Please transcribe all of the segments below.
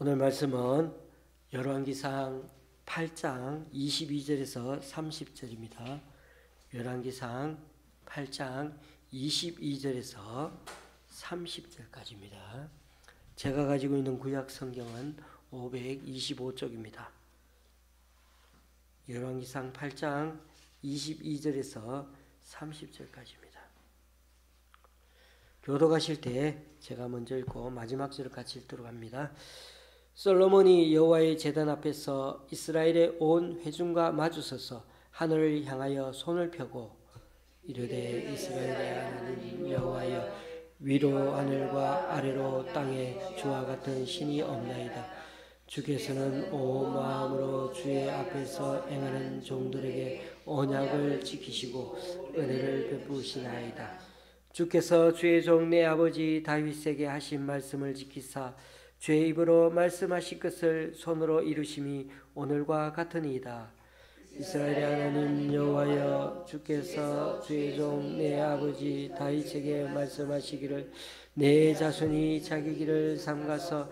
오늘 말씀은 열왕기상 8장 22절에서 30절입니다. 열왕기상 8장 22절에서 30절까지입니다. 제가 가지고 있는 구약 성경은 525쪽입니다. 열왕기상 8장 22절에서 30절까지입니다. 교도 가실 때 제가 먼저 읽고 마지막 절을 같이 읽도록 합니다. 솔로몬이 여호와의 제단 앞에서 이스라엘의 온 회중과 마주서서 하늘을 향하여 손을 펴고 이르되 이스라엘의 하나님 여호와여, 위로 하늘과 아래로 땅에 주와 같은 신이 없나이다. 주께서는 온 마음으로 주의 앞에서 행하는 종들에게 언약을 지키시고 은혜를 베푸시나이다. 주께서 주의 종 내 아버지 다윗에게 하신 말씀을 지키사 주의 입으로 말씀하신 것을 손으로 이루심이 오늘과 같으니이다. 이스라엘의 하나님 여호와여, 주께서 주의 종 내 아버지 다윗에게 말씀하시기를 내 자손이 자기 길을 삼가서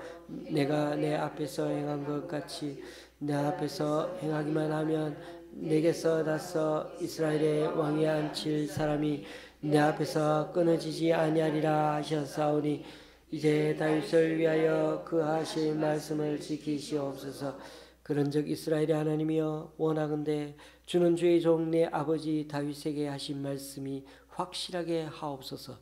내가 내 앞에서 행한 것 같이 내 앞에서 행하기만 하면 내게서 나서 이스라엘의 왕위에 앉힐 사람이 내 앞에서 끊어지지 아니하리라 하셨사오니 이제 다윗을 위하여 그 하신 말씀을 지키시옵소서. 그런즉 이스라엘의 하나님이여, 원하건대 주는 주의 종 내 아버지 다윗에게 하신 말씀이 확실하게 하옵소서.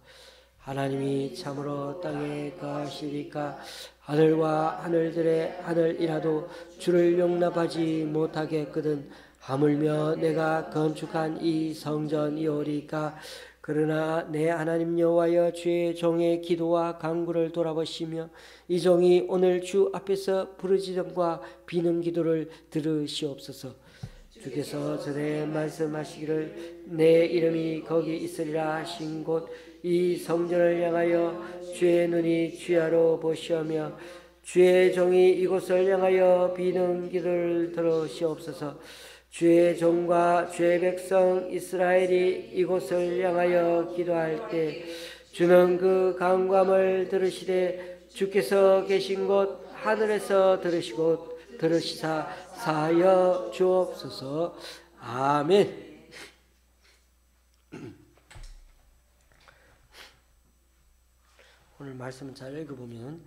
하나님이 참으로 땅에 거하시리까 하늘과 하늘들의 하늘이라도 주를 용납하지 못하겠거든 하물며 내가 건축한 이 성전이오리까. 그러나 내 하나님 여호와여, 주의 종의 기도와 간구를 돌아보시며 이 종이 오늘 주 앞에서 부르짖음과 비는 기도를 들으시옵소서. 주께서 전에 말씀하시기를 내 이름이 거기 있으리라 하신 곳 이 성전을 향하여 주의 눈이 주야로 보시오며 주의 종이 이곳을 향하여 비는 기도를 들으시옵소서. 주의 종과 주의 백성 이스라엘이 이곳을 향하여 기도할 때 주는 그 간구함을 들으시되 주께서 계신 곳 하늘에서 들으시사 사하여 주옵소서. 아멘. 오늘 말씀을 잘 읽어보면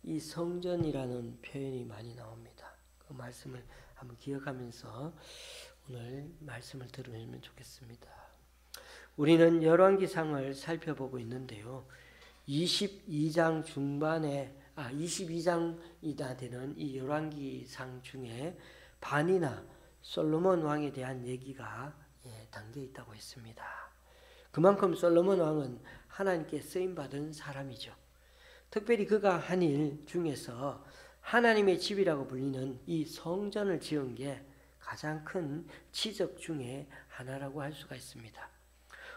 이 성전이라는 표현이 많이 나옵니다. 그 말씀을 한번 기억하면서 오늘 말씀을 들으면 좋겠습니다. 우리는 열왕기상을 살펴보고 있는데요. 22장 중반에 22장이나 되는 이 열왕기상 중에 반이나 솔로몬 왕에 대한 얘기가 담겨 있다고 했습니다. 그만큼 솔로몬 왕은 하나님께 쓰임받은 사람이죠. 특별히 그가 한 일 중에서 하나님의 집이라고 불리는 이 성전을 지은 게 가장 큰 치적 중에 하나라고 할 수가 있습니다.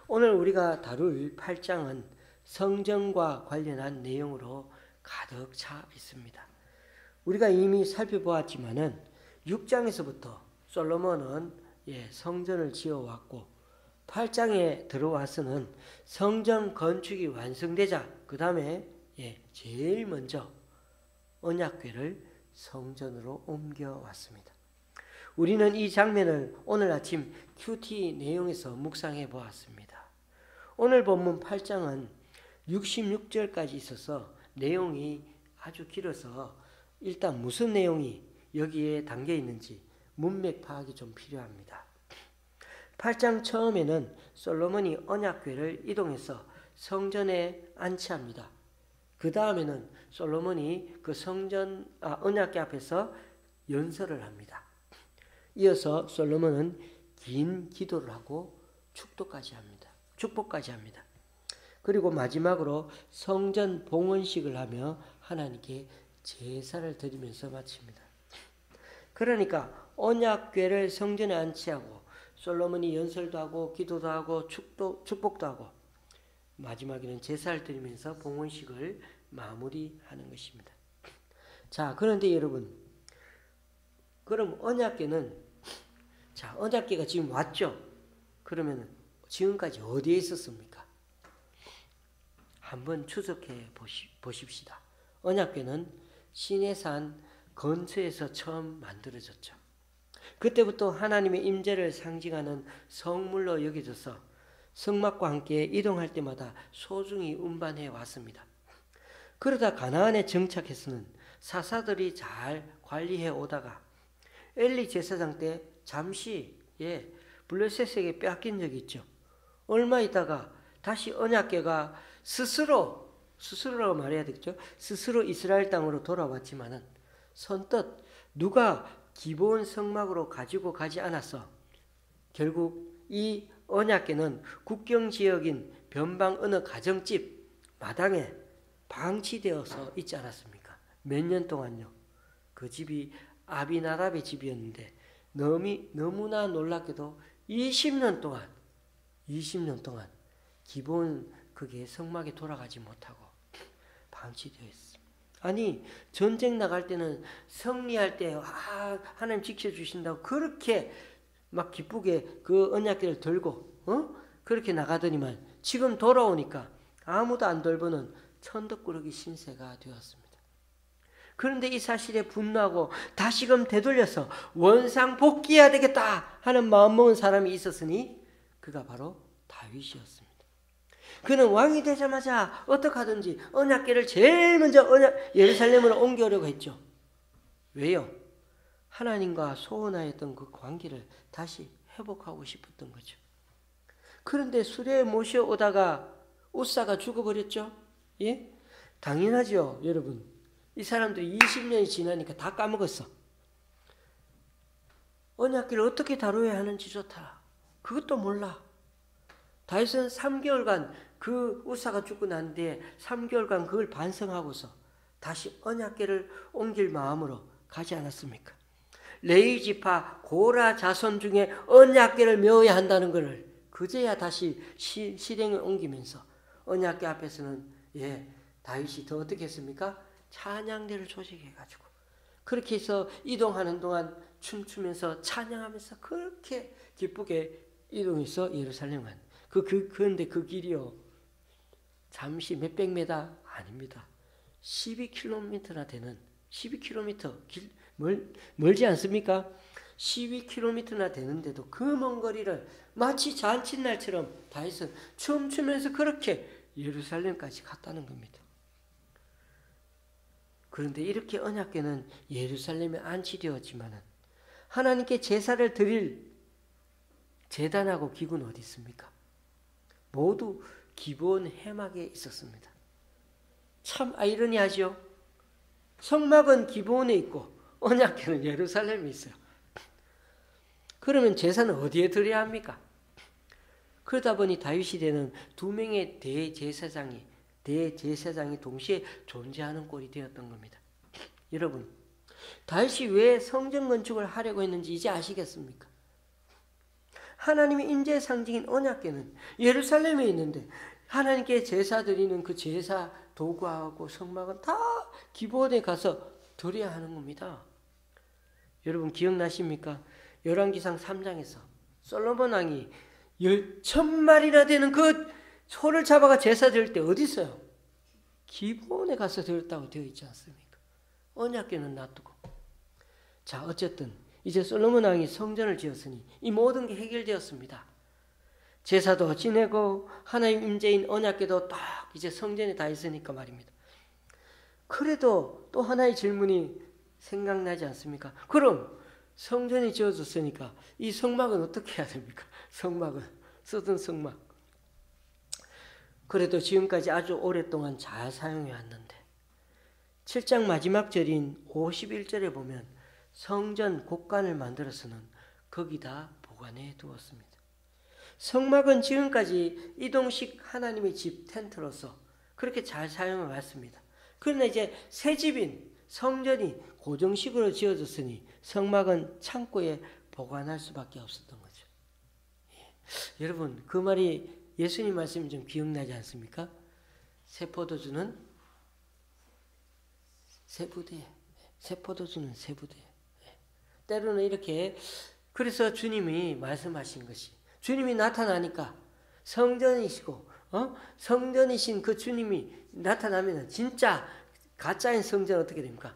오늘 우리가 다룰 8장은 성전과 관련한 내용으로 가득 차 있습니다. 우리가 이미 살펴보았지만은 6장에서부터 솔로몬은 성전을 지어왔고 8장에 들어와서는 성전 건축이 완성되자 그 다음에 제일 먼저 언약궤를 성전으로 옮겨왔습니다. 우리는 이 장면을 오늘 아침 큐티 내용에서 묵상해 보았습니다. 오늘 본문 8장은 66절까지 있어서 내용이 아주 길어서 일단 무슨 내용이 여기에 담겨 있는지 문맥 파악이 좀 필요합니다. 8장 처음에는 솔로몬이 언약궤를 이동해서 성전에 안치합니다. 그 다음에는 솔로몬이 그 언약궤 앞에서 연설을 합니다. 이어서 솔로몬은 긴 기도를 하고 축복까지 합니다. 그리고 마지막으로 성전 봉헌식을 하며 하나님께 제사를 드리면서 마칩니다. 그러니까 언약궤를 성전에 안치하고 솔로몬이 연설도 하고 기도도 하고 축복도 하고 마지막에는 제사를 드리면서 봉헌식을 마무리하는 것입니다. 자, 그런데 여러분, 그럼 언약궤는 언약궤가 지금 왔죠? 그러면 지금까지 어디에 있었습니까? 한번 추적해 보십시다. 언약궤는 시내산 근처에서 처음 만들어졌죠. 그때부터 하나님의 임재를 상징하는 성물로 여겨져서 성막과 함께 이동할 때마다 소중히 운반해 왔습니다. 그러다 가나안에 정착해서는 사사들이 잘 관리해 오다가 엘리 제사장 때 잠시 블레셋에게 빼앗긴 적이 있죠. 얼마 있다가 다시 언약궤가 스스로 말해야 되겠죠. 스스로 이스라엘 땅으로 돌아왔지만은 선뜻 누가 기본 성막으로 가지고 가지 않았어. 결국 이 언약궤는 국경 지역인 변방 어느 가정집 마당에 방치되어서 있지 않았습니까? 몇 년 동안요. 그 집이 아비나답의 집이었는데 너무나 놀랍게도 20년 동안 기본 그게 성막에 돌아가지 못하고 방치되어 있어. 아니 전쟁 나갈 때는 승리할 때 하나님 지켜주신다고 그렇게 막 기쁘게 그 언약궤를 들고 그렇게 나가더니만 지금 돌아오니까 아무도 안 돌보는 천덕꾸러기 신세가 되었습니다. 그런데 이 사실에 분노하고 다시금 되돌려서 원상 복귀해야 되겠다 하는 마음먹은 사람이 있었으니 그가 바로 다윗이었습니다. 그는 왕이 되자마자 어떻게 하든지 언약궤를 제일 먼저 예루살렘으로 옮겨오려고 했죠. 왜요? 하나님과 소원하였던 그 관계를 다시 회복하고 싶었던 거죠. 그런데 수레에 모셔오다가 우사가 죽어버렸죠. 예? 당연하죠, 여러분. 이 사람들이 20년이 지나니까 다 까먹었어. 언약궤를 어떻게 다뤄야 하는지조차 그것도 몰라. 다윗은 3개월간 그 우사가 죽고 난 뒤에 3개월간 그걸 반성하고서 다시 언약궤를 옮길 마음으로 가지 않았습니까? 레위 지파 고라 자손 중에 언약궤를 메어야 한다는 것을 그제야 다시 실행에 옮기면서 언약궤 앞에서는 다윗이 더 어떻게 했습니까? 찬양대를 조직해가지고 그렇게 해서 이동하는 동안 춤추면서 찬양하면서 그렇게 기쁘게 이동해서 예루살렘 간. 그런데 그 길이요. 잠시 몇백 미터 아닙니다. 12km나 되는 12km 길 멀지 않습니까? 12km나 되는데도 그 먼 거리를 마치 잔칫날처럼 다윗은 춤추면서 그렇게 예루살렘까지 갔다는 겁니다. 그런데 이렇게 언약궤는 예루살렘에 안치되었지만은 하나님께 제사를 드릴 제단하고 기구는 어디 있습니까? 모두 기본 회막에 있었습니다. 참 아이러니하죠. 성막은 기본에 있고 언약궤는 예루살렘에 있어요. 그러면 제사는 어디에 드려야 합니까? 그러다 보니 다윗 시대는 두 명의 대제사장이 동시에 존재하는 꼴이 되었던 겁니다. 여러분, 다윗이 왜 성전 건축을 하려고 했는지 이제 아시겠습니까? 하나님의 임재의 상징인 언약궤는 예루살렘에 있는데 하나님께 제사 드리는 그 제사 도구하고 성막은 다 기본에 가서 드려야 하는 겁니다. 여러분 기억나십니까? 열왕기상 3장에서 솔로몬 왕이 10,000마리나 되는 그 소를 잡아가 제사 드릴 때 어디 있어요? 기본에 가서 드렸다고 되어 있지 않습니까? 언약궤는 놔두고. 자, 어쨌든 이제 솔로몬 왕이 성전을 지었으니 이 모든 게 해결되었습니다. 제사도 지내고 하나님 임재인 언약궤도 딱 이제 성전에 다 있으니까 말입니다. 그래도 또 하나의 질문이 생각나지 않습니까? 그럼 성전이 지어졌으니까 이 성막은 어떻게 해야 됩니까? 성막은 쓰던 성막. 그래도 지금까지 아주 오랫동안 잘 사용해 왔는데 7장 마지막 절인 51절에 보면 성전 곡간을 만들어서는 거기다 보관해 두었습니다. 성막은 지금까지 이동식 하나님의 집 텐트로서 그렇게 잘 사용해 왔습니다. 그러나 이제 새 집인 성전이 고정식으로 지어졌으니 성막은 창고에 보관할 수밖에 없었던 거죠. 여러분 그 말이 예수님 말씀이 좀 기억나지 않습니까? 새 포도주는 새 부대, 새 포도주는 새 부대. 때로는 이렇게 그래서 주님이 말씀하신 것이 주님이 나타나니까 성전이시고 성전이신 그 주님이 나타나면 진짜 가짜인 성전 어떻게 됩니까?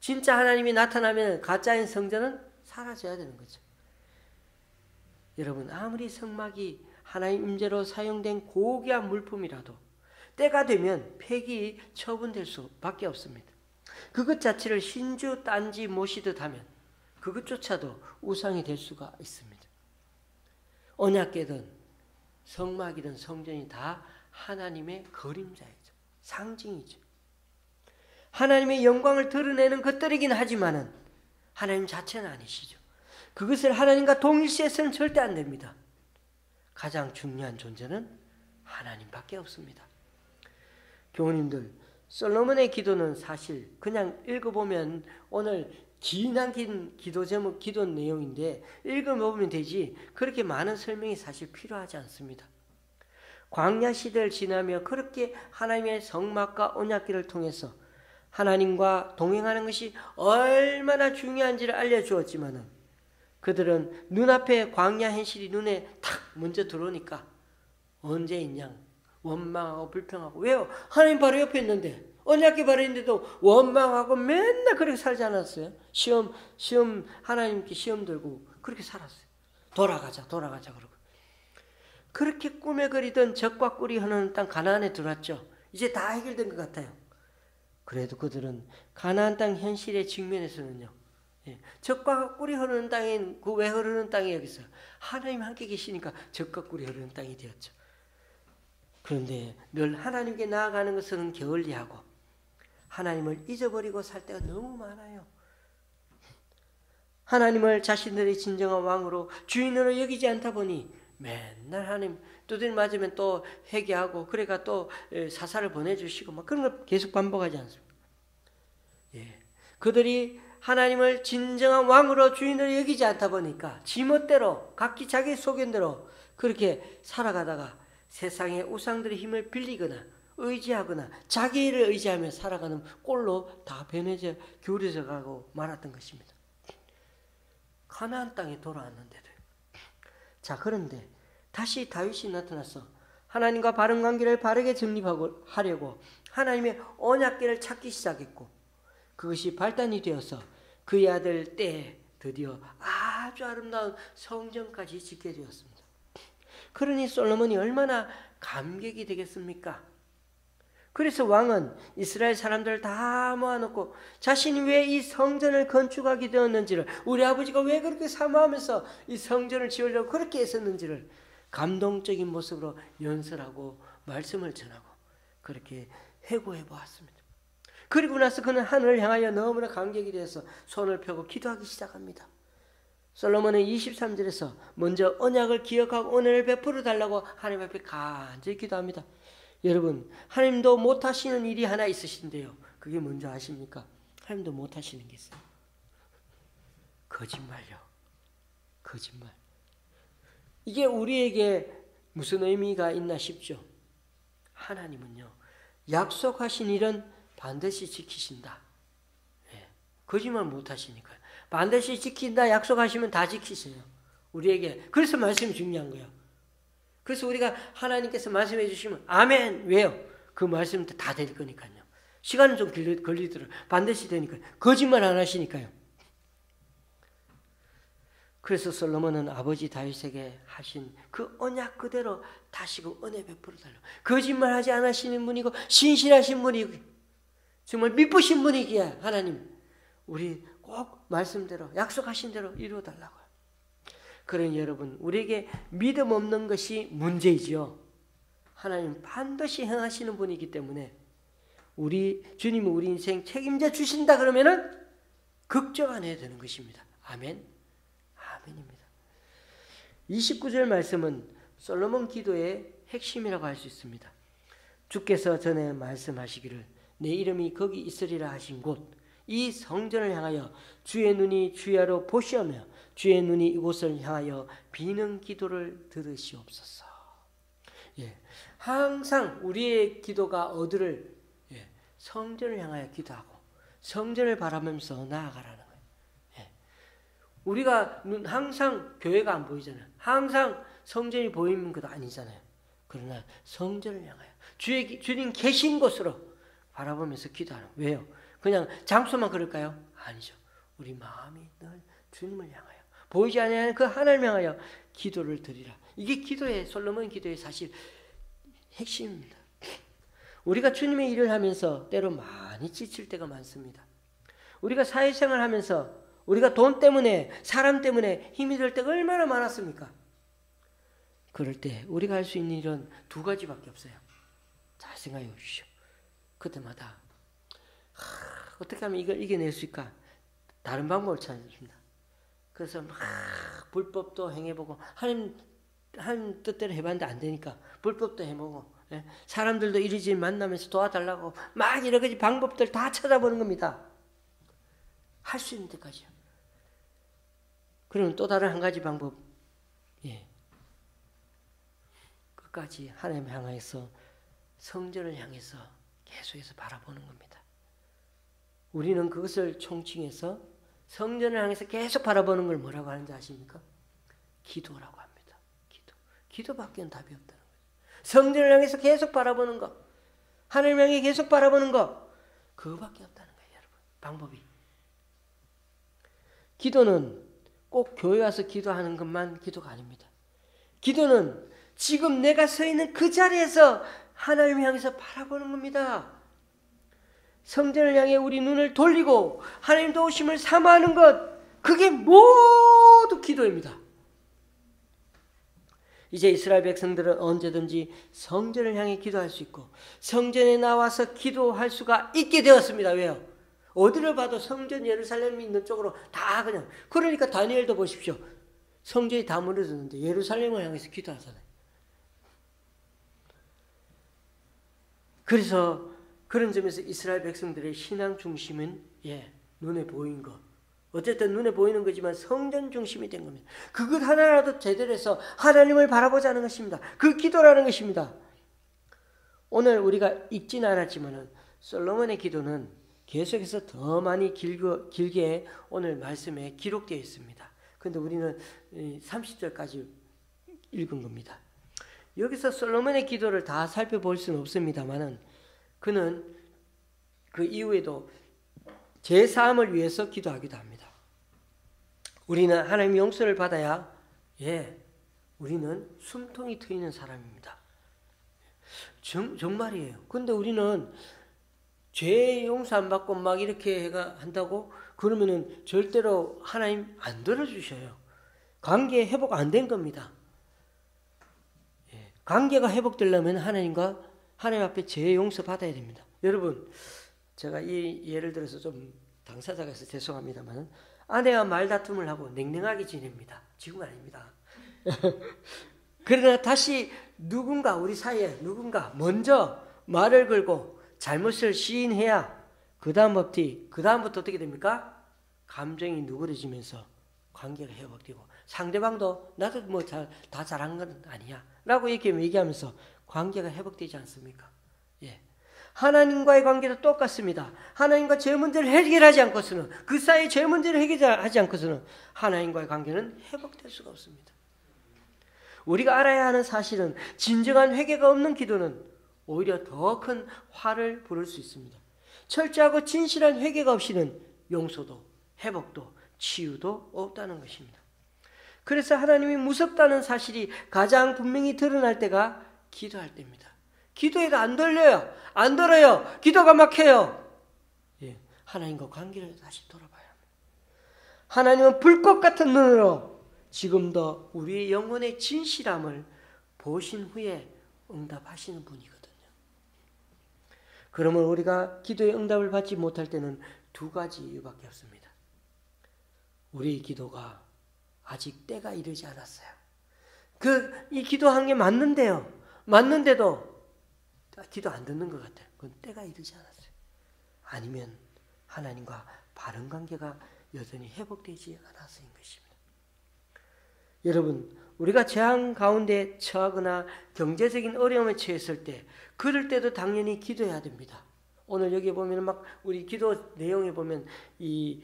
진짜 하나님이 나타나면 가짜인 성전은 사라져야 되는 거죠. 여러분, 아무리 성막이 하나님 임재로 사용된 고귀한 물품이라도 때가 되면 폐기 처분될 수밖에 없습니다. 그것 자체를 신주 딴지 모시듯 하면 그것조차도 우상이 될 수가 있습니다. 언약궤든 성막이든 성전이 다 하나님의 그림자이죠. 상징이죠. 하나님의 영광을 드러내는 것들이긴 하지만은 하나님 자체는 아니시죠. 그것을 하나님과 동일시해서는 절대 안 됩니다. 가장 중요한 존재는 하나님밖에 없습니다. 교우님들, 솔로몬의 기도는 사실 그냥 읽어보면 오늘 긴 기도 제목, 기도 내용인데 읽어보면 되지 그렇게 많은 설명이 사실 필요하지 않습니다. 광야 시대를 지나며 그렇게 하나님의 성막과 언약궤를 통해서 하나님과 동행하는 것이 얼마나 중요한지를 알려주었지만은 그들은 눈앞에 광야 현실이 눈에 탁 먼저 들어오니까 언제 있냐 원망하고 불평하고. 왜요? 하나님 바로 옆에 있는데, 언약궤 바로 있는데도 원망하고 맨날 그렇게 살지 않았어요? 시험 하나님께 시험 들고 그렇게 살았어요. 돌아가자 그러고. 그렇게 꿈에 그리던 적과 꿀이 흐르는 땅 가나안에 들어왔죠. 이제 다 해결된 것 같아요. 그래도 그들은 가나안 땅 현실의 측면에서는요, 적과 꿀이 흐르는 땅인 그 왜 흐르는 땅이 여기서 하나님 함께 계시니까 적과 꿀이 흐르는 땅이 되었죠. 그런데 늘 하나님께 나아가는 것은 게을리하고 하나님을 잊어버리고 살 때가 너무 많아요. 하나님을 자신들의 진정한 왕으로 주인으로 여기지 않다 보니 맨날 하나님 두드려 맞으면 또 회개하고 그래가 또 사사를 보내주시고 막 그런 걸 계속 반복하지 않습니까? 그들이 하나님을 진정한 왕으로 주인으로 여기지 않다 보니까 지멋대로 각기 자기 소견대로 그렇게 살아가다가 세상의 우상들의 힘을 빌리거나 의지하거나 자기 일을 의지하며 살아가는 꼴로 다 변해져 기울어져 가고 말았던 것입니다. 가나안 땅에 돌아왔는데도요. 자, 그런데 다시 다윗이 나타나서 하나님과 바른 관계를 바르게 정립하고 하려고 하나님의 언약궤를 찾기 시작했고 그것이 발단이 되어서 그의 아들 때에 드디어 아주 아름다운 성전까지 짓게 되었습니다. 그러니 솔로몬이 얼마나 감격이 되겠습니까? 그래서 왕은 이스라엘 사람들을 다 모아놓고 자신이 왜 이 성전을 건축하게 되었는지를, 우리 아버지가 왜 그렇게 사모하면서 이 성전을 지으려고 그렇게 애썼는지를 감동적인 모습으로 연설하고 말씀을 전하고 그렇게 회고해 보았습니다. 그리고 나서 그는 하늘을 향하여 너무나 감격이 되어서 손을 펴고 기도하기 시작합니다. 솔로몬은 23절에서 먼저 언약을 기억하고 은혜를 베풀어 달라고 하나님 앞에 간절히 기도합니다. 여러분, 하나님도 못하시는 일이 하나 있으신데요. 그게 뭔지 아십니까? 하나님도 못하시는 게 있어요. 거짓말요. 거짓말. 이게 우리에게 무슨 의미가 있나 싶죠. 하나님은요, 약속하신 일은 반드시 지키신다. 거짓말 못하시니까요. 반드시 지킨다 약속하시면 다 지키세요. 우리에게. 그래서 말씀이 중요한 거예요. 그래서 우리가 하나님께서 말씀해 주시면 아멘. 왜요? 그 말씀 다 될 거니까요. 시간은 좀 걸리더라도 반드시 되니까요. 거짓말 안 하시니까요. 그래서 솔로몬은 아버지 다윗에게 하신 그 언약 그대로 다시금 은혜 베풀어 달라고. 거짓말하지 않으시는 분이고 신실하신 분이고 정말 미쁘신 분이기에 하나님 우리 꼭 말씀대로 약속하신 대로 이루어 달라고요. 그러니 여러분, 우리에게 믿음 없는 것이 문제이지요. 하나님 반드시 행하시는 분이기 때문에 우리 주님이 우리 인생 책임져 주신다 그러면은 걱정 안 해야 되는 것입니다. 아멘. 아멘입니다. 29절 말씀은 솔로몬 기도의 핵심이라고 할 수 있습니다. 주께서 전에 말씀하시기를 내 이름이 거기 있으리라 하신 곳 이 성전을 향하여 주의 눈이 주야로 보시오며 주의 눈이 이곳을 향하여 비는 기도를 들으시옵소서. 항상 우리의 기도가 어디를 성전을 향하여 기도하고 성전을 바라보면서 나아가라는 거예요. 우리가 항상 교회가 안 보이잖아요. 항상 성전이 보이는 것도 아니잖아요. 그러나 성전을 향하여 주님 계신 곳으로 바라보면서 기도하는. 왜요? 그냥 장소만 그럴까요? 아니죠. 우리 마음이 늘 주님을 향하여 보이지 않는 그 하나님을 향하여 기도를 드리라. 이게 기도의 솔로몬 기도의 사실 핵심입니다. 우리가 주님의 일을 하면서 때로 많이 지칠 때가 많습니다. 우리가 사회생활 하면서 우리가 돈 때문에 사람 때문에 힘이 들 때가 얼마나 많았습니까? 그럴 때 우리가 할 수 있는 일은 두 가지밖에 없어요. 잘 생각해 보십시오. 그때마다 어떻게 하면 이걸 이겨낼 수 있을까? 다른 방법을 찾습니다. 그래서 막 불법도 행해보고 하나님 뜻대로 해봤는데 안 되니까 불법도 해보고 사람들도 이리저리 만나면서 도와달라고 막 여러 가지 방법들 다 찾아보는 겁니다. 할 수 있는 데까지요. 그러면 또 다른 한 가지 방법, 끝까지 하나님 향해서 성전을 향해서 계속해서 바라보는 겁니다. 우리는 그것을 총칭해서 성전을 향해서 계속 바라보는 걸 뭐라고 하는지 아십니까? 기도라고 합니다. 기도밖에는 답이 없다는 거예요. 성전을 향해서 계속 바라보는 것, 하나님 향해 계속 바라보는 것, 그거밖에 없다는 거예요, 여러분. 방법이. 기도는 꼭 교회 와서 기도하는 것만 기도가 아닙니다. 기도는 지금 내가 서 있는 그 자리에서 하나님을 향해서 바라보는 겁니다. 성전을 향해 우리 눈을 돌리고 하나님 도우심을 사모하는 것, 그게 모두 기도입니다. 이제 이스라엘 백성들은 언제든지 성전을 향해 기도할 수 있고 성전에 나와서 기도할 수가 있게 되었습니다. 왜요? 어디를 봐도 성전 예루살렘이 있는 쪽으로 다 그냥, 그러니까 다니엘도 보십시오. 성전이 다 무너졌는데 예루살렘을 향해서 기도하잖아요. 그래서 그런 점에서 이스라엘 백성들의 신앙 중심은 눈에 보인 것, 어쨌든 눈에 보이는 거지만 성전 중심이 된 겁니다. 그것 하나라도 제대로 해서 하나님을 바라보자는 것입니다. 그 기도라는 것입니다. 오늘 우리가 읽지는 않았지만 솔로몬의 기도는 계속해서 더 많이 길게 오늘 말씀에 기록되어 있습니다. 그런데 우리는 30절까지 읽은 겁니다. 여기서 솔로몬의 기도를 다 살펴볼 수는 없습니다만 그는 그 이후에도 제사함을 위해서 기도하기도 합니다. 우리는 하나님의 용서를 받아야 우리는 숨통이 트이는 사람입니다. 정말이에요. 근데 우리는 죄 용서 안 받고 막 이렇게 한다고 그러면은 절대로 하나님 안 들어주셔요. 관계 회복 안 된 겁니다. 관계가 회복되려면 하나님 앞에 죄 용서 받아야 됩니다. 여러분, 제가 이 예를 들어서 좀 당사자가 있어서 죄송합니다만 아내와 말다툼을 하고 냉랭하게 지냅니다. 지금 아닙니다. 그러나 다시 우리 사이에 누군가 먼저 말을 걸고 잘못을 시인해야 그 다음부터 어떻게 됩니까? 감정이 누그러지면서 관계가 회복되고 상대방도 나도 뭐 다 잘한 건 아니야 라고 이렇게 얘기하면서 관계가 회복되지 않습니까? 하나님과의 관계도 똑같습니다. 하나님과 죄 문제를 해결하지 않고서는, 그 사이의 죄 문제를 해결하지 않고서는 하나님과의 관계는 회복될 수가 없습니다. 우리가 알아야 하는 사실은 진정한 회개가 없는 기도는 오히려 더 큰 화를 부를 수 있습니다. 철저하고 진실한 회개가 없이는 용서도 회복도 치유도 없다는 것입니다. 그래서 하나님이 무섭다는 사실이 가장 분명히 드러날 때가 기도할 때입니다. 기도해도 안 들어요. 기도가 막혀요. 하나님과 관계를 다시 돌아봐야 합니다. 하나님은 불꽃 같은 눈으로 지금도 우리의 영혼의 진실함을 보신 후에 응답하시는 분이거든요. 그러면 우리가 기도의 응답을 받지 못할 때는 두 가지 이유밖에 없습니다. 우리의 기도가 아직 때가 이르지 않았어요. 이 기도한 게 맞는데도 기도 안 듣는 것 같아요. 그건 때가 이르지 않았어요. 아니면 하나님과 바른 관계가 여전히 회복되지 않아서인 것입니다. 여러분, 우리가 재앙 가운데 처하거나 경제적인 어려움에 처했을 때, 그럴 때도 당연히 기도해야 됩니다. 오늘 여기 보면 우리 기도 내용에 보면 이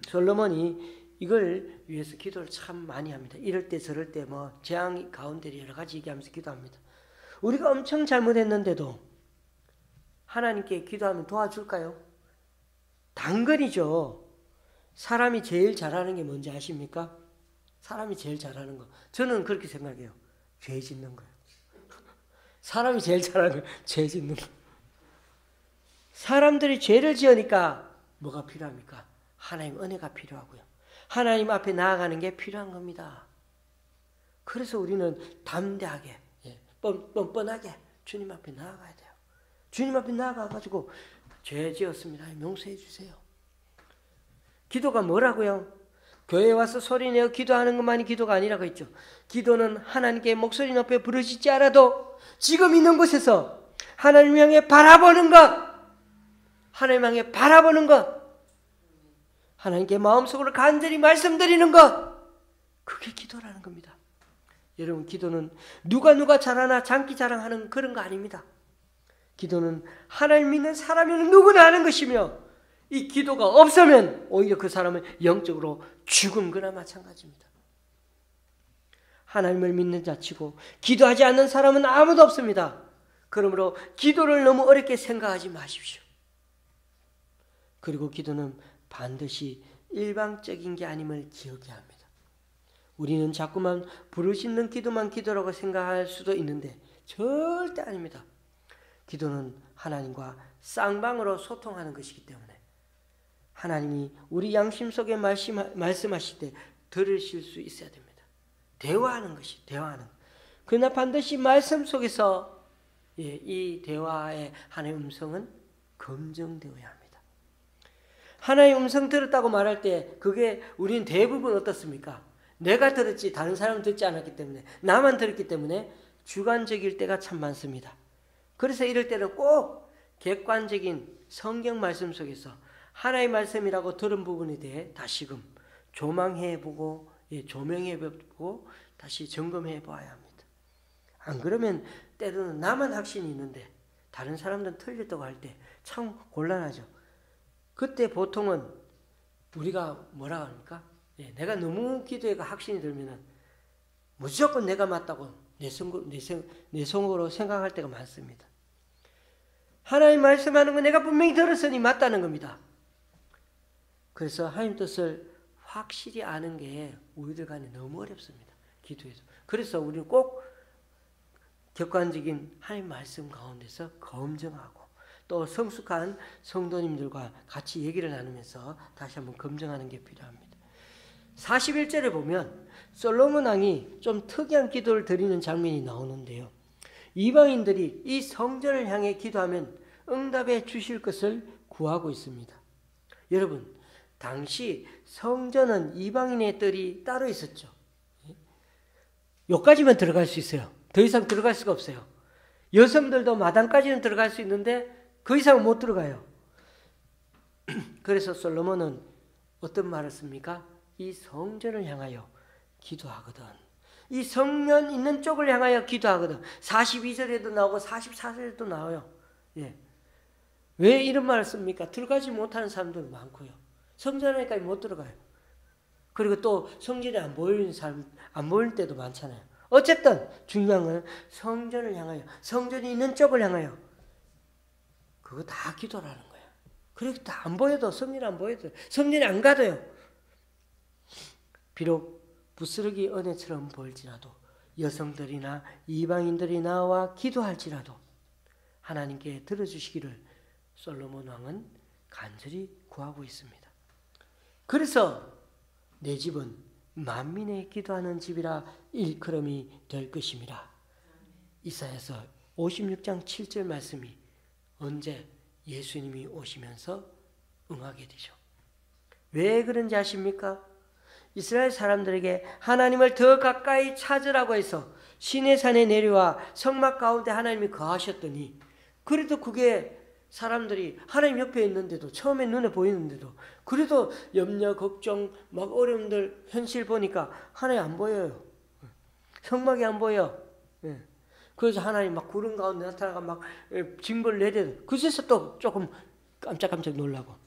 솔로몬이 이걸 위해서 기도를 참 많이 합니다. 이럴 때 저럴 때 재앙 가운데 여러 가지 얘기하면서 기도합니다. 우리가 엄청 잘못했는데도 하나님께 기도하면 도와줄까요? 당근이죠. 사람이 제일 잘하는 게 뭔지 아십니까? 사람이 제일 잘하는 거. 저는 그렇게 생각해요. 죄 짓는 거예요. 사람이 제일 잘하는 거, 죄 짓는 거. 사람들이 죄를 지으니까 뭐가 필요합니까? 하나님 은혜가 필요하고요. 하나님 앞에 나아가는 게 필요한 겁니다. 그래서 우리는 담대하게, 뻔뻔하게 주님 앞에 나아가야 돼요. 주님 앞에 나아가가지고 죄 지었습니다. 용서해 주세요. 기도가 뭐라고요? 교회에 와서 소리내어 기도하는 것만이 기도가 아니라고 했죠. 기도는 하나님께 목소리 높여 부르짖지 않아도 지금 있는 곳에서 하나님 향해 바라보는 것, 하나님 향해 바라보는 것, 하나님께 마음속으로 간절히 말씀드리는 것, 그게 기도라는 겁니다. 여러분, 기도는 누가 잘하나 장기 자랑하는 그런 거 아닙니다. 기도는 하나님 믿는 사람이면 누구나 하는 것이며, 이 기도가 없으면 오히려 그 사람은 영적으로 죽은 거나 마찬가지입니다. 하나님을 믿는 자치고 기도하지 않는 사람은 아무도 없습니다. 그러므로 기도를 너무 어렵게 생각하지 마십시오. 그리고 기도는 반드시 일방적인 게 아님을 기억해야 합니다. 우리는 자꾸만 부르짖는 기도만 기도라고 생각할 수도 있는데 절대 아닙니다. 기도는 하나님과 쌍방으로 소통하는 것이기 때문에 하나님이 우리 양심 속에 말씀하실 때 들으실 수 있어야 됩니다. 대화하는 것이, 대화하는. 그러나 반드시 말씀 속에서 이 대화의 하나님의 음성은 검증되어야 합니다. 하나님의 음성 들었다고 말할 때 그게 우리는 대부분 어떻습니까? 내가 들었지 다른 사람은 듣지 않았기 때문에, 나만 들었기 때문에 주관적일 때가 참 많습니다. 그래서 이럴 때는 꼭 객관적인 성경 말씀 속에서 하나의 말씀이라고 들은 부분에 대해 다시금 조명해보고 다시 점검해 봐야 합니다. 안 그러면 때로는 나만 확신이 있는데 다른 사람들은 틀렸다고 할 때 참 곤란하죠. 그때 보통은 우리가 뭐라 합니까? 내가 너무 기도해가 확신이 들면은 무조건 내가 맞다고 내 속으로 생각할 때가 많습니다. 하나님 말씀하는 거 내가 분명히 들었으니 맞다는 겁니다. 그래서 하나님 뜻을 확실히 아는 게 우리들 간에 너무 어렵습니다. 기도에서. 그래서 우리는 꼭 객관적인 하나님 말씀 가운데서 검증하고 또 성숙한 성도님들과 같이 얘기를 나누면서 다시 한번 검증하는 게 필요합니다. 41절에 보면 솔로몬 왕이 좀 특이한 기도를 드리는 장면이 나오는데요. 이방인들이 이 성전을 향해 기도하면 응답해 주실 것을 구하고 있습니다. 여러분, 당시 성전은 이방인의 뜰이 따로 있었죠. 여기까지만 들어갈 수 있어요. 더 이상 들어갈 수가 없어요. 여성들도 마당까지는 들어갈 수 있는데 그 이상은 못 들어가요. 그래서 솔로몬은 어떤 말을 씁니까? 이 성전을 향하여 기도하거든. 이 성전 있는 쪽을 향하여 기도하거든. 42절에도 나오고 44절에도 나와요. 왜 이런 말을 씁니까? 들어가지 못하는 사람들 많고요. 성전에까지 못 들어가요. 그리고 또 성전이 안 보이는 사람, 안 보일 때도 많잖아요. 어쨌든 중요한 건 성전을 향하여, 성전이 있는 쪽을 향하여, 그거 다 기도라는 거예요. 그리고 다 안 보여도, 성전이 안 보여도, 성전이 안 가도요. 비록 부스러기 은혜처럼 보일지라도, 여성들이나 이방인들이 나와 기도할지라도 하나님께 들어주시기를 솔로몬 왕은 간절히 구하고 있습니다. 그래서 내 집은 만민의 기도하는 집이라 일컬음이 될 것임이라. 이사야서 56장 7절 말씀이 언제 예수님이 오시면서 응하게 되죠. 왜 그런지 아십니까? 이스라엘 사람들에게 하나님을 더 가까이 찾으라고 해서 시내산에 내려와 성막 가운데 하나님이 거하셨더니, 그래도 그게 사람들이 하나님 옆에 있는데도, 처음에 눈에 보이는데도, 그래도 염려, 걱정, 막 어려움들, 현실 보니까 하나님 안 보여요. 성막이 안 보여. 그래서 하나님 막 구름 가운데 나타나가 막 징벌을 내려도, 그래서 또 조금 깜짝깜짝 놀라고.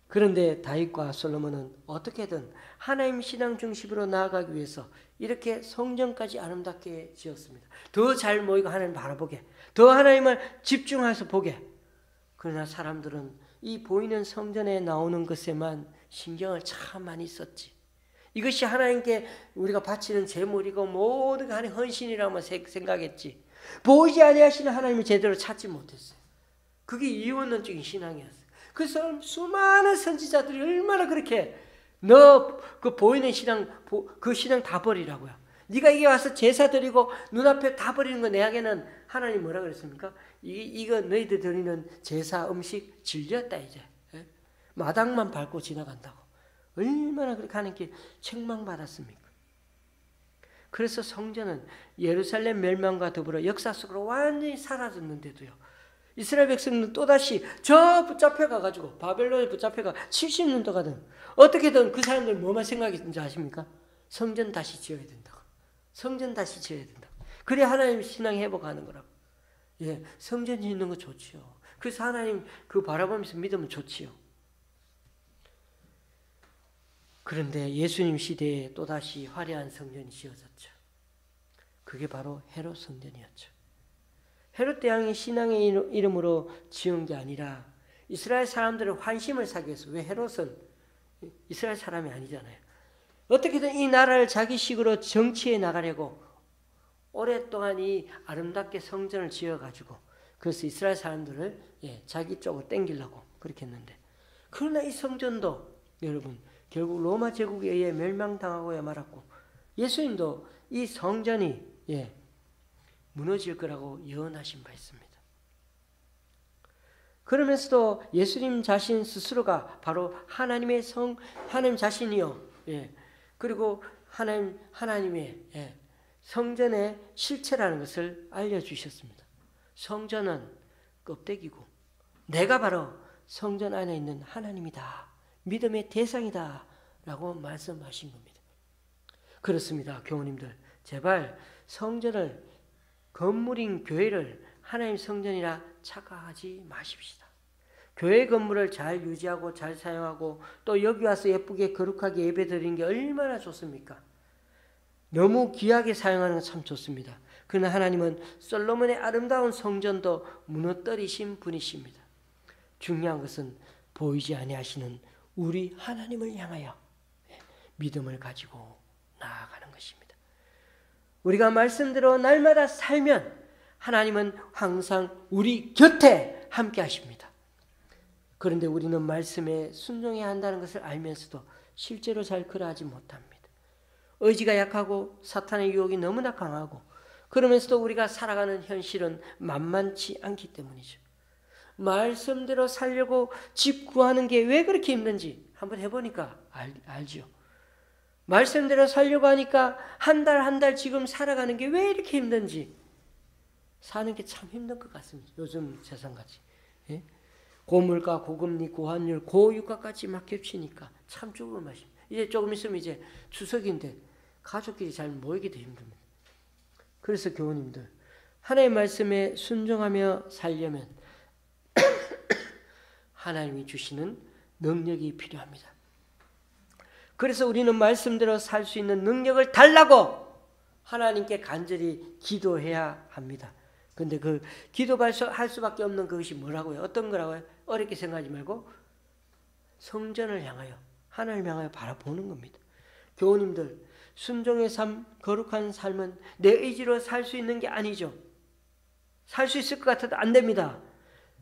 그런데 다윗과 솔로몬은 어떻게든 하나님 신앙 중심으로 나아가기 위해서 이렇게 성전까지 아름답게 지었습니다. 더 잘 모이고 하나님 바라보게, 더 하나님을 집중해서 보게. 그러나 사람들은 이 보이는 성전에 나오는 것에만 신경을 참 많이 썼지. 이것이 하나님께 우리가 바치는 제물이고 모든 게 하나님의 헌신이라고 생각했지. 보이지 아니하시는 하나님을 제대로 찾지 못했어요. 그게 이원론적인 신앙이었어요. 그래서 수많은 선지자들이 얼마나 그렇게 너 그 보이는 신앙, 그 신앙 다 버리라고요. 네가 이게 와서 제사 드리고 눈앞에 다 버리는 거 내에게는 하나님 뭐라 그랬습니까? 이거 너희들 드리는 제사 음식 질렸다 이제. 마당만 밟고 지나간다고. 얼마나 그렇게 하나님께 책망받았습니까? 그래서 성전은 예루살렘 멸망과 더불어 역사 속으로 완전히 사라졌는데도요. 이스라엘 백성은 또다시 저 붙잡혀가 가지고 바벨론에 붙잡혀가 70년 동안 어떻게든 그 사람들 뭐만 생각했는지 아십니까? 성전 다시 지어야 된다고. 성전 다시 지어야 된다고. 그래야 하나님 신앙 회복하는 거라고. 예, 성전 짓는 거 좋지요. 그래서 하나님 그 바라보면서 믿으면 좋지요. 그런데 예수님 시대에 또다시 화려한 성전이 지어졌죠. 그게 바로 헤롯 성전이었죠. 헤롯 대왕이 신앙의 이름으로 지은 게 아니라 이스라엘 사람들의 환심을 사기 위해서. 왜 헤롯은 이스라엘 사람이 아니잖아요. 어떻게든 이 나라를 자기식으로 정치해 나가려고 오랫동안 이 아름답게 성전을 지어가지고 그래서 이스라엘 사람들을 자기 쪽으로 땡기려고 그렇게 했는데, 그러나 이 성전도 여러분 결국 로마 제국에 의해 멸망당하고야 말았고 예수님도 이 성전이 무너질 거라고 예언하신 바 있습니다. 그러면서도 예수님 자신 스스로가 바로 하나님의 하나님 자신이요. 그리고 하나님의 성전의 실체라는 것을 알려주셨습니다. 성전은 껍데기고 내가 바로 성전 안에 있는 하나님이다. 믿음의 대상이다. 라고 말씀하신 겁니다. 그렇습니다. 교우님들, 제발 성전을, 건물인 교회를 하나님 성전이라 착각하지 마십시다. 교회 건물을 잘 유지하고 잘 사용하고 또 여기 와서 예쁘게 거룩하게 예배 드리는 게 얼마나 좋습니까? 너무 귀하게 사용하는 건 참 좋습니다. 그러나 하나님은 솔로몬의 아름다운 성전도 무너뜨리신 분이십니다. 중요한 것은 보이지 아니하시는 우리 하나님을 향하여 믿음을 가지고 나아가는 것입니다. 우리가 말씀대로 날마다 살면 하나님은 항상 우리 곁에 함께 하십니다. 그런데 우리는 말씀에 순종해야 한다는 것을 알면서도 실제로 잘 그러하지 못합니다. 의지가 약하고 사탄의 유혹이 너무나 강하고 그러면서도 우리가 살아가는 현실은 만만치 않기 때문이죠. 말씀대로 살려고 집 구하는 게 왜 그렇게 힘든지 한번 해보니까 알죠. 말씀대로 살려고 하니까 한 달 지금 살아가는 게 왜 이렇게 힘든지 사는 게 참 힘든 것 같습니다. 요즘 세상같이. 고물가, 고금리, 고환율, 고유가까지 막 겹치니까 참 죽을 맛입니다. 이제 조금 있으면 이제 추석인데 가족끼리 잘 모이기도 힘듭니다. 그래서 교우님들, 하나님의 말씀에 순종하며 살려면 하나님이 주시는 능력이 필요합니다. 그래서 우리는 말씀대로 살 수 있는 능력을 달라고 하나님께 간절히 기도해야 합니다. 근데 그 기도할 수밖에 없는 그것이 뭐라고요? 어떤 거라고요? 어렵게 생각하지 말고 성전을 향하여, 하나님을 향하여 바라보는 겁니다. 교우님들, 순종의 삶, 거룩한 삶은 내 의지로 살 수 있는 게 아니죠. 살 수 있을 것 같아도 안 됩니다.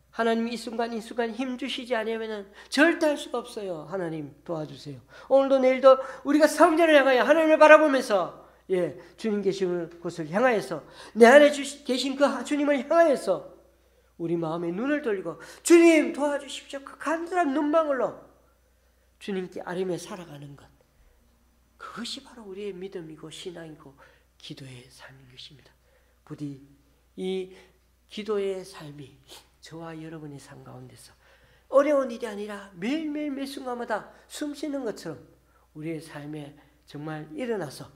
하나님이 이 순간 힘 주시지 않으면 절대 할 수가 없어요. 하나님 도와주세요. 오늘도 내일도 우리가 성전을 향하여 하나님을 바라보면서 주님 계신 곳을 향하여서 내 안에 계신 그 주님을 향하여서 우리 마음에 눈을 돌리고 주님 도와주십시오. 그 간절한 눈망울로 주님께 아뢰며 살아가는 것, 그것이 바로 우리의 믿음이고 신앙이고 기도의 삶인 것입니다. 부디 이 기도의 삶이 저와 여러분의 삶 가운데서 어려운 일이 아니라 매일매일 매 순간마다 숨 쉬는 것처럼 우리의 삶에 정말 일어나서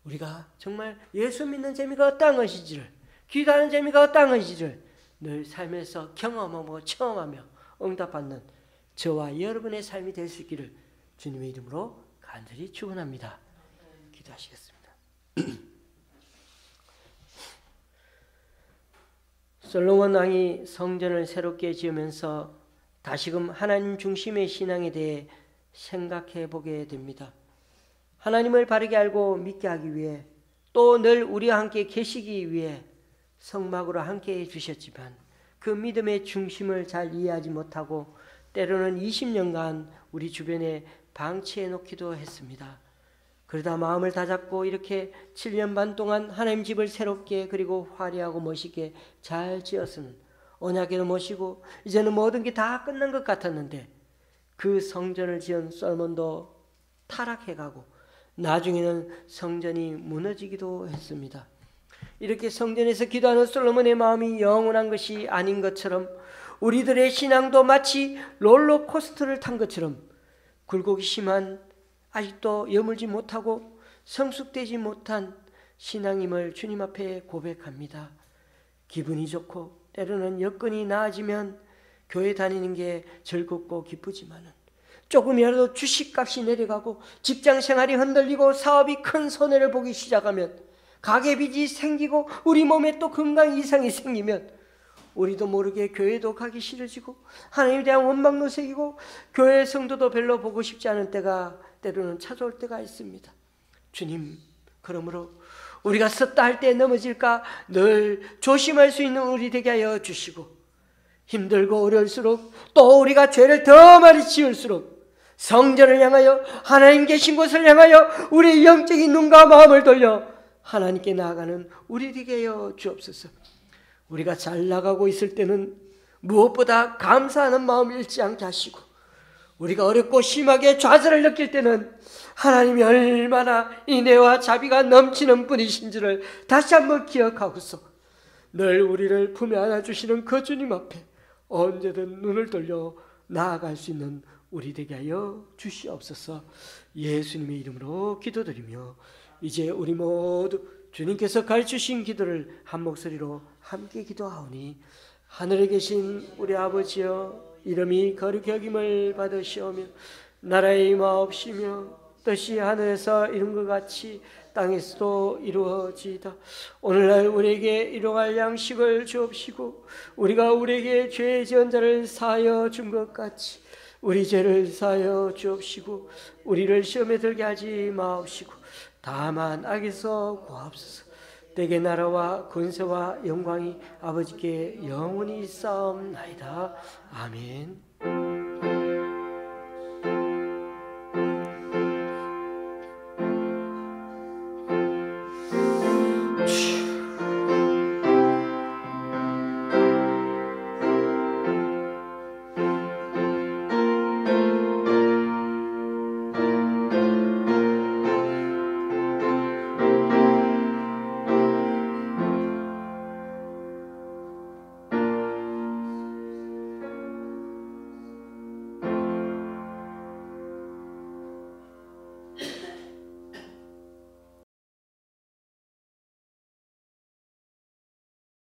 우리가 정말 예수 믿는 재미가 어떠한 것인지를, 기도하는 재미가 어떠한 것인지를 늘 삶에서 경험하고 체험하며 응답받는 저와 여러분의 삶이 될 수 있기를 주님의 이름으로 간절히 축원합니다. 기도하시겠습니다. 솔로몬 왕이 성전을 새롭게 지으면서 다시금 하나님 중심의 신앙에 대해 생각해 보게 됩니다. 하나님을 바르게 알고 믿게 하기 위해 또 늘 우리와 함께 계시기 위해 성막으로 함께 해주셨지만 그 믿음의 중심을 잘 이해하지 못하고 때로는 20년간 우리 주변에 방치해 놓기도 했습니다. 그러다 마음을 다잡고 이렇게 7년 반 동안 하나님 집을 새롭게 그리고 화려하고 멋있게 잘 지었으면 언약궤도 모시고 이제는 모든 게 다 끝난 것 같았는데 그 성전을 지은 솔로몬도 타락해가고 나중에는 성전이 무너지기도 했습니다. 이렇게 성전에서 기도하는 솔로몬의 마음이 영원한 것이 아닌 것처럼 우리들의 신앙도 마치 롤러코스터를 탄 것처럼 굴곡이 심한 아직도 여물지 못하고 성숙되지 못한 신앙임을 주님 앞에 고백합니다. 기분이 좋고 때로는 여건이 나아지면 교회 다니는 게 즐겁고 기쁘지만은 조금이라도 주식값이 내려가고 직장생활이 흔들리고 사업이 큰 손해를 보기 시작하면 가계빚이 생기고 우리 몸에 또 건강 이상이 생기면 우리도 모르게 교회도 가기 싫어지고 하나님에 대한 원망도 생기고 교회 성도도 별로 보고 싶지 않은 때가 때로는 찾아올 때가 있습니다. 주님, 그러므로 우리가 섰다 할 때 넘어질까 늘 조심할 수 있는 우리 되게 하여 주시고 힘들고 어려울수록 또 우리가 죄를 더 많이 지을수록 성전을 향하여 하나님 계신 곳을 향하여 우리의 영적인 눈과 마음을 돌려 하나님께 나아가는 우리 되게 하여 주옵소서. 우리가 잘 나가고 있을 때는 무엇보다 감사하는 마음을 잃지 않게 하시고 우리가 어렵고 심하게 좌절을 느낄 때는 하나님이 얼마나 인애와 자비가 넘치는 분이신지를 다시 한번 기억하고서 늘 우리를 품에 안아주시는 그 주님 앞에 언제든 눈을 돌려 나아갈 수 있는 우리 되게 하여 주시옵소서. 예수님의 이름으로 기도드리며 이제 우리 모두 주님께서 가르치신 기도를 한 목소리로 함께 기도하오니 하늘에 계신 우리 아버지여 이름이 거룩히 여김을 받으시오며 나라의 임하옵시며 뜻이 하늘에서 이룬 것 같이 땅에서도 이루어지이다. 오늘날 우리에게 일용할 양식을 주옵시고 우리가 우리에게 죄 지은 자를 사하여 준 것 같이 우리 죄를 사하여 주옵시고 우리를 시험에 들게 하지 마옵시고 다만 악에서 구하옵소서. 내게 나라와 권세와 영광이 아버지께 영원히 있사옵나이다. 아멘.